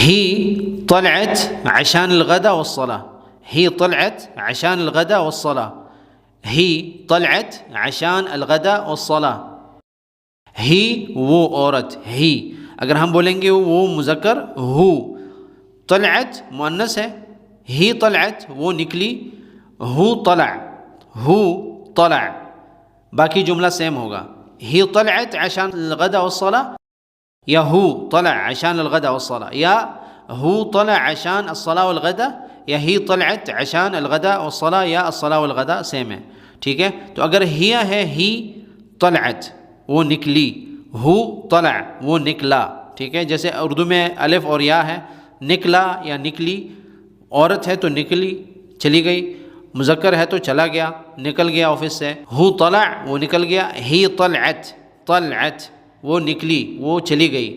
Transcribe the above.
هي طلعت عشان الغداء والصلاة. هي طلعت عشان الغداء والصلاة. هي طلعت عشان الغداء والصلاة. ہی وہ عورت، ہی اگر ہم بولیں گے وہ مذکر ہو، طلعت مؤنث ہے، ہی طلعت وہ نکلی، ہو طلع، ہو طلع، باقی جملہ سیم ہوگا. ہی طلعت عشان الغداء والصلاة، یا ہو طلع عشان الغداء والصلاة، یا ہو طلع عشان الصلاة والغداء، یا ہی طلعت عشان الغداء والصلاة، یا الصلاة والغداء سیم ہے. ٹھیک ہے، تو اگر ہیا ہے ہی طلعت وہ نکلی، ہو طلع وہ نکلا. ٹھیک ہے، جیسے اردو میں الف اور یا ہے، نکلا یا نکلی، عورت ہے تو نکلی چلی گئی، مذکر ہے تو چلا گیا نکل گیا آفس سے. ہو طلع وہ نکل گیا، ہی طلعت طلعت وہ نکلی وہ چلی گئی.